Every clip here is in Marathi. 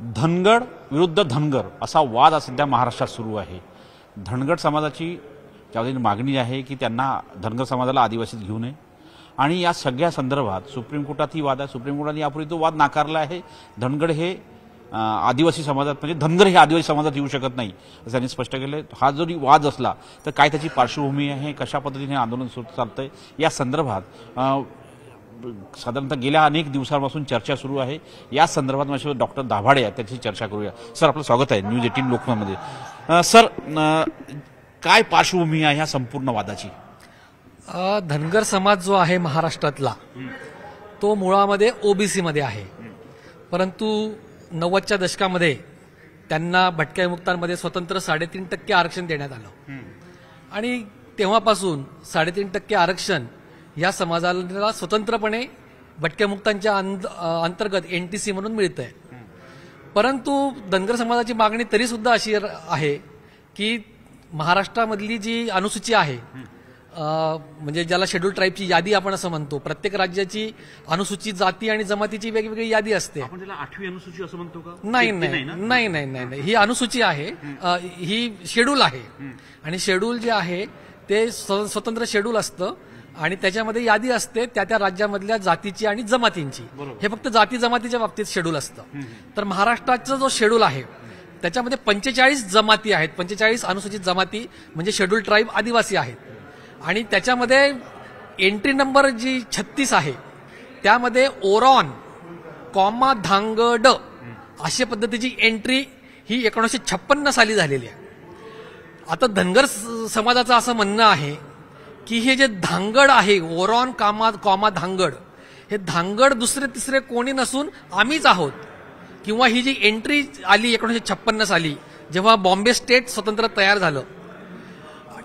धनगड विरुद्ध धनगर असा वाद सध्या महाराष्ट्रात सुरू आहे। धनगड समाजाची ज्यावेळी मागणी आहे की त्यांना धनगर समाजाला आदिवासीत घेऊ नये आणि या सगळ्या संदर्भात सुप्रीम कोर्टात ही वाद आहे। सुप्रीम कोर्टाने यापूर्वी तो वाद नाकारला आहे। धनगड हे आदिवासी समाजात म्हणजे धनगर हे आदिवासी समाजात येऊ शकत नाही असं त्यांनी स्पष्ट केलं। हा जरी वाद असला तर काय त्याची पार्श्वभूमी आहे, कशा पद्धतीने आंदोलन सुरू चालतंय या संदर्भात साधारणतः गेल्या अनेक दिवसांपासून चर्चा सुरू आहे। या संदर्भात माझ्यासोबत डॉक्टर दाभाडे आहेत, त्याची चर्चा करूया। सर, आपलं स्वागत आहे न्यूज 18 लोकमतमध्ये। सर, काय पार्श्वभूमी आहे ह्या संपूर्ण वादाची? धनगर समाज जो आहे महाराष्ट्रातला तो मुळामध्ये ओबीसी मध्ये आहे, परंतु 90च्या दशकामध्ये त्यांना भटक्या विमुक्तांमध्ये स्वतंत्र 3.5% आरक्षण देण्यात आलं आणि तेव्हापासून 3.5% आरक्षण या समाजाला स्वतंत्रपणे भटक्यामुक्तांच्या अंतर्गत एनटीसी म्हणून मिळतंय। परंतु धनगर समाजाची मागणी तरी सुद्धा अशी आहे की महाराष्ट्रामधली जी अनुसूची आहे, म्हणजे ज्याला शेड्यूल ट्राईबची यादी आपण असं म्हणतो, प्रत्येक राज्याची अनुसूचित जाती आणि जमातीची वेगवेगळी यादी असते। आपण त्याला 8वी अनुसूची असं म्हणतो का? नाही नाही नाही नाही नाही, ही अनुसूची आहे, ही शेड्यूल आहे आणि शेड्यूल जे आहे ते स्वतंत्र शेड्यूल असतं आणि त्याच्यामध्ये यादी असते त्या त्या राज्यामधल्या जातीची आणि जमातींची। हे फक्त जाती जमातीच्या बाबतीत शेड्यूल असतं। तर महाराष्ट्राचा जो शेड्यूल आहे त्याच्यामध्ये 45 जमाती आहेत, 45 अनुसूचित जमाती म्हणजे शेड्यूल ट्राईब आदिवासी आहेत आणि त्याच्यामध्ये एंट्री नंबर जी 36 आहे त्यामध्ये ओरॉन कॉमा धांगड अशा पद्धतीची एंट्री ही 1956 साली झालेली आहे। आता धनगर समाजाचं असं म्हणणं आहे की हे जे धांगड आहे, ओरॉन कॉमा धांगड, हे धांगड दुसरे तिसरे कोणी नसून आम्हीच आहोत, किंवा ही जी एंट्री आली 1956 साली जेव्हा बॉम्बे स्टेट स्वतंत्र तयार झालं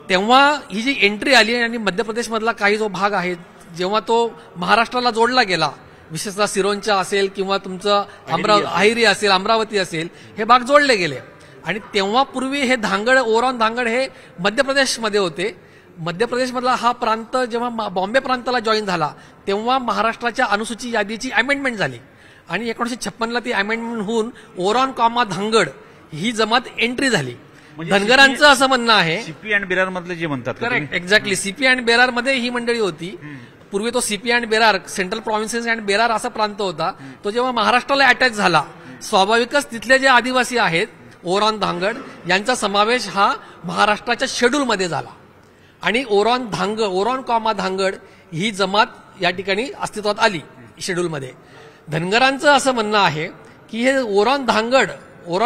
तेव्हा ही जी एंट्री आली आणि मध्य प्रदेशमधला काही जो भाग आहे जेव्हा तो महाराष्ट्राला जोडला गेला, विशेषतः सिरोंचा असेल किंवा तुमचं अहिरी असेल, अमरावती असेल, हे भाग जोडले गेले आणि तेव्हा पूर्वी हे धांगड, ओरॉन धांगड हे मध्य प्रदेशमध्ये होते। मध्य प्रदेशमधला हा प्रांत जेव्हा बॉम्बे प्रांताला जॉईन झाला तेव्हा महाराष्ट्राच्या अनुसूची यादीची अमेंडमेंट झाली आणि 1956ला ती अमेंडमेंट होऊन ओरॉन कॉमा धांगड ही जमात एंट्री झाली। धनगरांचं असं म्हणणं आहे, सीपी अँड बेरार मधले जे म्हणतात, correct, exactly, CP and Berar मध्ये ही मंडळी होती। पूर्वी तो CP and Berar, central provinces and Berar असा प्रांत होता, तो जेव्हा महाराष्ट्राला अटॅच झाला स्वाभाविकच तिथले जे आदिवासी आहेत ओरॉन धांगड यांचा समावेश हा महाराष्ट्राच्या शेड्यूलमध्ये झाला आणि ओरॉन कॉमा धांगड ही जमात या ठिकाणी अस्तित्वात आली शेड्यूलमध्ये। धनगरांचं असं म्हणणं आहे की हे ओरॉन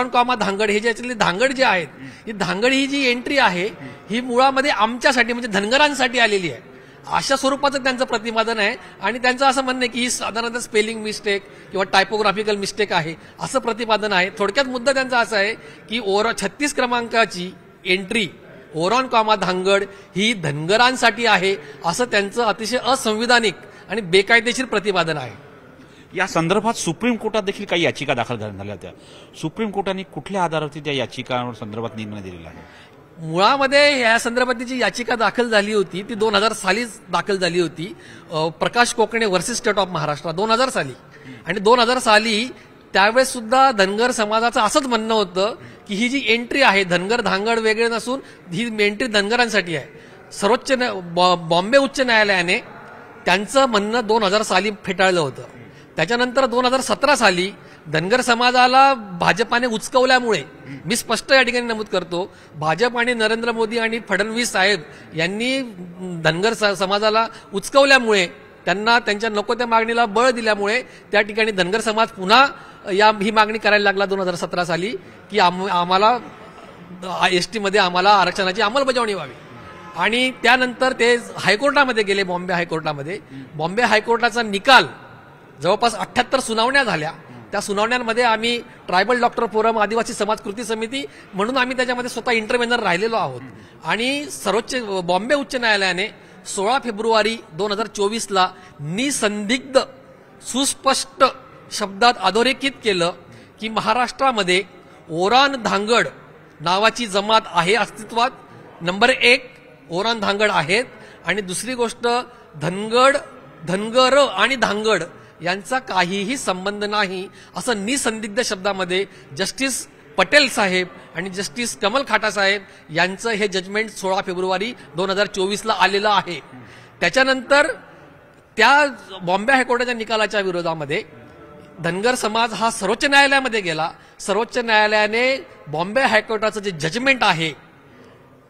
कॉमा धांगड हे ज्याच्यातले धांगड जे आहेत, ही धांगड ही जी एंट्री आहे ही मुळामध्ये आमच्यासाठी म्हणजे धनगरांसाठी आलेली आहे अशा स्वरूपाचं त्यांचं प्रतिपादन आहे आणि त्यांचं असं म्हणणं आहे की ही साधारणतः स्पेलिंग मिस्टेक किंवा टायपोग्राफिकल मिस्टेक आहे असं प्रतिपादन आहे। थोडक्यात मुद्दा त्यांचा असा आहे की 36 क्रमांकाची एंट्री ओरॉन कॉमा धांगड ही धनगरांसाठी आहे असं त्यांचं अतिशय असंविधानिक आणि बेकायदेशीर प्रतिपादन आहे। या संदर्भात सुप्रीम कोर्टात देखील काही याचिका दाखल झाल्या होत्या। सुप्रीम कोर्टाने कुठल्या आधारावरती त्या याचिकांवर संदर्भात निर्णय दिलेला आहे? मुळामध्ये या संदर्भात जी याचिका दाखल झाली होती ती 2000 साली दाखल झाली होती, प्रकाश कोकणे वर्सेस स्टेट ऑफ महाराष्ट्र 2000 साली, आणि 2000 साली त्यावेळेस सुद्धा धनगर समाजाचं असंच म्हणणं होतं की ही जी एंट्री आहे धनगर धांगड वेगळे नसून ही एंट्री धनगरांसाठी आहे। बॉम्बे उच्च न्यायालयाने त्यांचं म्हणणं 2000 साली फेटाळलं होतं। त्याच्यानंतर 2017 साली धनगर समाजाला भाजपाने उचकवल्यामुळे, मी स्पष्ट या ठिकाणी नमूद करतो, भाजप आणि नरेंद्र मोदी आणि फडणवीस साहेब यांनी धनगर समाजाला उचकवल्यामुळे, त्यांना त्यांच्या नको त्या मागणीला बळ दिल्यामुळे त्या ठिकाणी धनगर समाज पुन्हा ही मागणी करायला लागला 2017 साली की आम्हाला एसटी मध्ये आम्हाला आरक्षणाची अंमलबजावणी व्हावी आणि त्यानंतर ते हायकोर्टामध्ये गेले, बॉम्बे हायकोर्टामध्ये। बॉम्बे हायकोर्टाचा निकाल जवळपास 78 सुनावण्या झाल्या। त्या सुनावण्यांमध्ये आम्ही ट्रायबल डॉक्टर फोरम, आदिवासी समाज कृती समिती म्हणून आम्ही त्याच्यामध्ये स्वतः इंटरव्हेनर राहिलेलो आहोत आणि बॉम्बे उच्च न्यायालयाने 16 फेब्रुवारी 2024ला निसंदिग्ध सुस्पष्ट शब्दात अधोरेखित केलं की महाराष्ट्रामध्ये ओरॉन धांगड नावाची जमात आहे अस्तित्वात। नंबर 1 ओरॉन धांगड आहेत आणि दुसरी गोष्ट धनगर आणि धांगड यांचा काहीही संबंध नाही असं निसंदिग्ध शब्दामध्ये जस्टिस पटेल साहेब आणि जस्टिस कमल खाटा साहेब यांचं हे जजमेंट 16 फेब्रुवारी 2024ला आलेलं आहे. त्याच्यानंतर त्या बॉम्बे हायकोर्टाच्या निकालाच्या विरोधामध्ये धनगर समाज हा सर्वोच्च न्यायालयामध्ये गेला. सर्वोच्च न्यायालयाने बॉम्बे हायकोर्टाचं जे जजमेंट आहे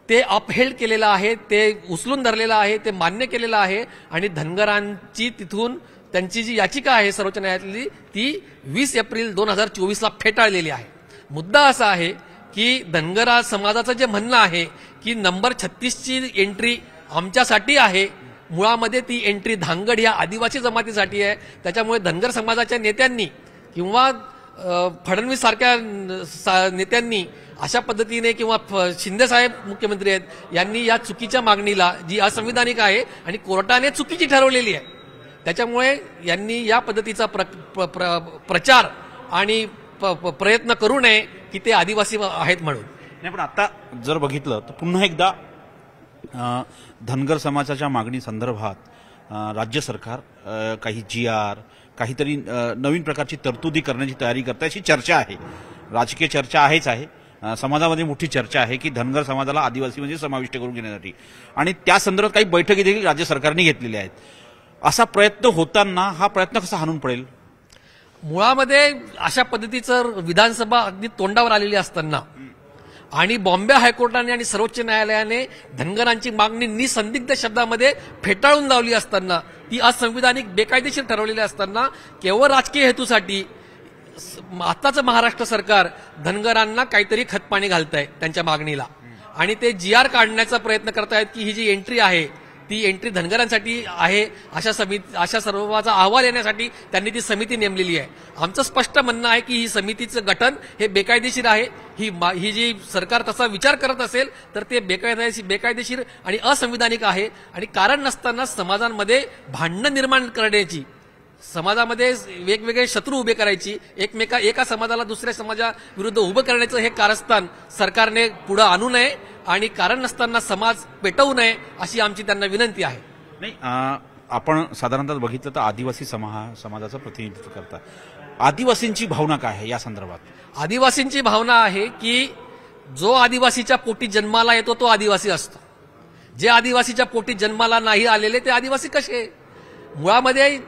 ते अपहेल्ड केलेलं आहे, ते उचलून धरलेलं आहे, ते मान्य केलेलं आहे आणि धनगरांची तिथून त्यांची जी याचिका आहे सर्वोच्च न्यायालयातली ती 20 एप्रिल 2024ला फेटाळलेली आहे. मुद्दा असा आहे की धनगरा समाजाचं जे म्हणणं आहे की नंबर 36ची एंट्री आमच्यासाठी आहे, मुळामध्ये ती एंट्री धांगड या आदिवासी जमातीसाठी आहे. त्याच्यामुळे धनगर समाजाच्या नेत्यांनी किंवा फडणवीस सारख्या नेत्यांनी अशा पद्धतीने किंवा शिंदे साहेब मुख्यमंत्री आहेत यांनी या चुकीच्या मागणीला जी असंविधानिक आहे आणि कोर्टाने चुकीची ठरवलेली आहे त्याच्यामुळे यांनी या पद्धतीचा प्रचार आणि प्रयत्न करू नये की ते आदिवासी आहेत म्हणून. नाही, पण आता जर बघितलं तर पुन्हा एकदा धनगर समाजाच्या मागणी संदर्भात राज्य सरकार काही GR काहीतरी नवीन प्रकारची तरतुदी करण्याची तयारी करते अशी चर्चा आहे. राजकीय चर्चा आहेच आहे, समाजामध्ये मोठी चर्चा आहे की धनगर समाजाला आदिवासीमध्ये समाविष्ट करून घेण्यासाठी आणि त्या संदर्भात काही बैठकी देखील राज्य सरकारने घेतलेल्या आहेत. असा प्रयत्न होताना हा प्रयत्न कसा हाणून पडेल? मुळामध्ये अशा पद्धतीचं विधानसभा अगदी तोंडावर आलेली असताना आणि बॉम्बे हायकोर्टाने आणि सर्वोच्च न्यायालयाने धनगरांची मागणी निसंदिग्ध शब्दामध्ये फेटाळून लावली असताना, ती असंविधानिक बेकायदेशीर ठरवलेली असताना केवळ राजकीय हेतूसाठी आताचं महाराष्ट्र सरकार धनगरांना काहीतरी खतपाणी घालतंय त्यांच्या मागणीला आणि ते GR काढण्याचा प्रयत्न करतायत की ही जी एंट्री आहे ती एंट्री धनगरांसाठी आहे अशा सर्वांचा अहवाल येण्यासाठी त्यांनी ती समिती नेमलेली आहे. आमचं स्पष्ट म्हणणं आहे की ही समितीचं गठन हे बेकायदेशीर आहे. ही जी सरकार तसा विचार करत असेल तर ते बेकायदेशीर आणि असंविधानिक आहे आणि कारण नसताना समाजांमध्ये भांडणं निर्माण करण्याची, समाजामध्ये वेगवेगळे शत्रू उभे करायची, एका समाजाला दुसऱ्या समाजाविरुद्ध उभं करण्याचं हे कारस्थान सरकारने पुढे आणू नये आणि कारण नसताना समाज पेटवू नये अशी आमची त्यांना विनंती आहे. नाही, आपण साधारणतः बघितलं तर आदिवासी समाजाचं प्रतिनिधित्व करता. आदिवासींची भावना काय आहे या संदर्भात? आदिवासींची भावना आहे की जो आदिवासीच्या पोटी जन्माला येतो तो आदिवासी असतो. जे आदिवासीच्या पोटी जन्माला नाही आलेले ते आदिवासी कसे? मुळामध्ये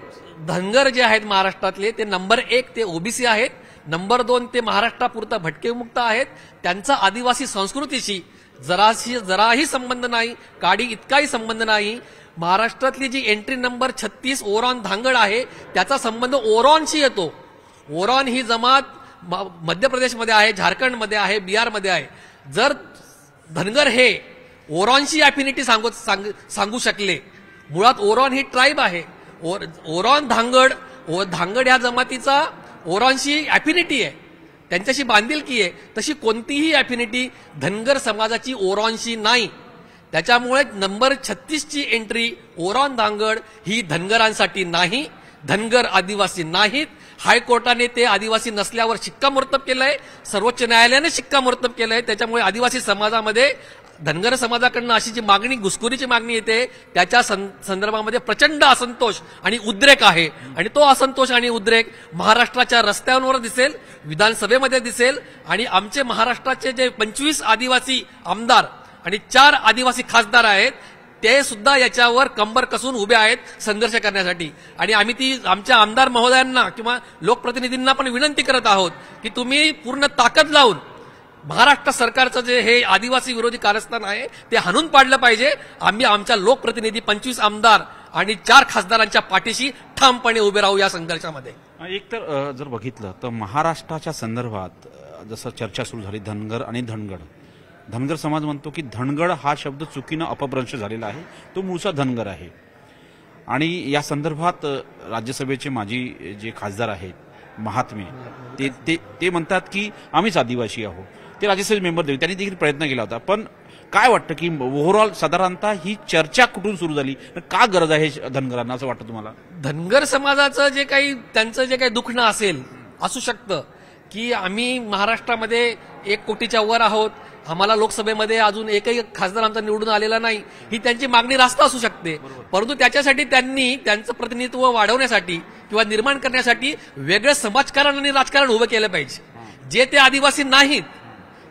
धनगर जे आहेत महाराष्ट्रातले ते नंबर 1 ते ओबीसी आहेत, नंबर 2 ते महाराष्ट्रापुरता भटकेमुक्त आहेत. त्यांचा आदिवासी संस्कृतीशी जराही संबंध नाही, काडी इतकाही संबंध नाही. महाराष्ट्रातली जी एंट्री नंबर 36 ओरॉन धांगड आहे त्याचा संबंध ओरॉनशी येतो. ओरॉन ही जमात मध्य प्रदेशमध्ये आहे, झारखंडमध्ये आहे, बिहारमध्ये आहे. जर धनगर हे ओरॉनशी अफिनिटी सांगू शकले, मुळात ओरॉन ही ट्राईब आहे, ओरॉन धांगड ह्या जमातीचा ओरॉनशी अफिनिटी आहे, त्यांच्याशी बांधिलकी आहे. तशी कोणतीही अफिनिटी धनगर समाजाची ओरॉनशी नाही. त्याच्यामुळे नंबर 36ची एंट्री ओरॉन धांगड ही धनगरांसाठी नाही, धनगर आदिवासी नाहीत. हायकोर्टाने ते आदिवासी नसल्यावर शिक्कामोर्तब केलंय, सर्वोच्च न्यायालयाने शिक्कामोर्तब केलंय. त्याच्यामुळे आदिवासी समाजामध्ये धनगर समाजाकडनं अशी जी मागणी, घुसखोरीची मागणी येते त्याच्या संदर्भामध्ये प्रचंड असंतोष आणि उद्रेक आहे आणि तो असंतोष आणि उद्रेक महाराष्ट्राच्या रस्त्यांवर दिसेल, विधानसभेमध्ये दिसेल आणि आमचे महाराष्ट्राचे जे 25 आदिवासी आमदार आणि 4 आदिवासी खासदार आहेत ते सुद्धा याच्यावर कंबर कसून उभे आहेत संघर्ष करण्यासाठी. आणि आम्ही ती आमच्या आमदार महोदयांना किंवा लोकप्रतिनिधींना पण विनंती करत आहोत की तुम्ही पूर्ण ताकद लावून महाराष्ट्र सरकारचं जे हे आदिवासी विरोधी कारस्थान आहे ते हाणून पाडलं पाहिजे. आम्ही आमच्या लोकप्रतिनिधी 25 आमदार आणि 4 खासदारांच्या पाठीशी ठामपणे उभे राहू या संघर्षामध्ये. एक तर जर बघितलं तर महाराष्ट्राच्या संदर्भात जसं चर्चा सुरू झाली धनगर आणि धनगर समाज म्हणतो की धनगड हा शब्द चुकीनं अपभ्रंश झालेला आहे, तो मूळचा धनगर आहे. आणि या संदर्भात राज्यसभेचे माजी जे खासदार आहेत महात्मे ते म्हणतात की आम्हीच आदिवासी आहोत. ते राज्यसभेचे मेंबर देऊ, त्यांनी देखील प्रयत्न केला होता. पण काय वाटतं की ओव्हरऑल साधारणतः ही चर्चा कुठून सुरू झाली, का गरज आहे धनगरांना असं वाटतं तुम्हाला? धनगर समाजाचं जे काही त्यांचं जे काही दुखणं असेल असू शकतं की आम्ही महाराष्ट्रामध्ये 1 कोटीच्या वर आहोत, आम्हाला लोकसभेमध्ये अजून एकही खासदार आमचा निवडून आलेला नाही, ही त्यांची मागणी रास्त असू शकते. परंतु त्याच्यासाठी त्यांनी त्यांचं प्रतिनिधित्व वाढवण्यासाठी किंवा निर्माण करण्यासाठी वेगळं समाजकारण आणि राजकारण उभं केलं पाहिजे. जे ते आदिवासी नाहीत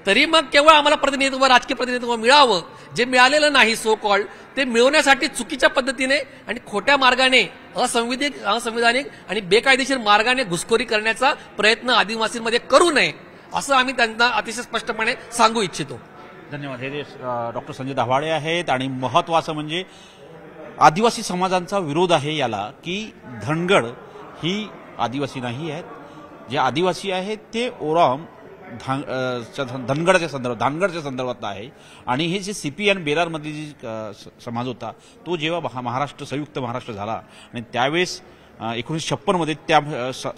तरी मग केवळ आम्हाला प्रतिनिधित्व, राजकीय प्रतिनिधित्व मिळावं, जे मिळालेलं नाही सो कॉल्ड, ते मिळवण्यासाठी चुकीच्या पद्धतीने आणि खोट्या मार्गाने असंविधानिक आणि बेकायदेशीर मार्गाने घुसखोरी करण्याचा प्रयत्न आदिवासींमध्ये करू नये, असं आम्ही त्यांना अतिशय स्पष्टपणे सांगू इच्छितो. धन्यवाद. हे डॉक्टर संजय दाभाडे आहेत. आणि महत्वाचं म्हणजे आदिवासी समाजांचा विरोध आहे याला, की धनगड ही आदिवासी नाही आहेत. जे आदिवासी आहेत ते ओराम धानगडच्या संदर्भात आहे. आणि हे जे सीपी आणि बेरारमधली जी समाज होता तो जेव्हा महाराष्ट्र संयुक्त महाराष्ट्र झाला आणि त्यावेळेस 1956 मध्ये त्या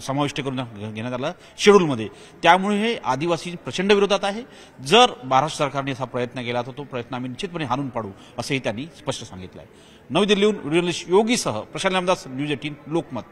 समाविष्ट करून घेण्यात आला शेड्यूलमध्ये, त्यामुळे हे आदिवासी प्रचंड विरोधात आहे. जर महाराष्ट्र सरकारने असा प्रयत्न केला तर तो प्रयत्न आम्ही निश्चितपणे हाणून पाडू असंही त्यांनी स्पष्ट सांगितलं आहे. नवी दिल्लीहून व्हिडिओ जर्नलिस्ट योगीसह प्रशांत रामदास, न्यूज 18 लोकमत.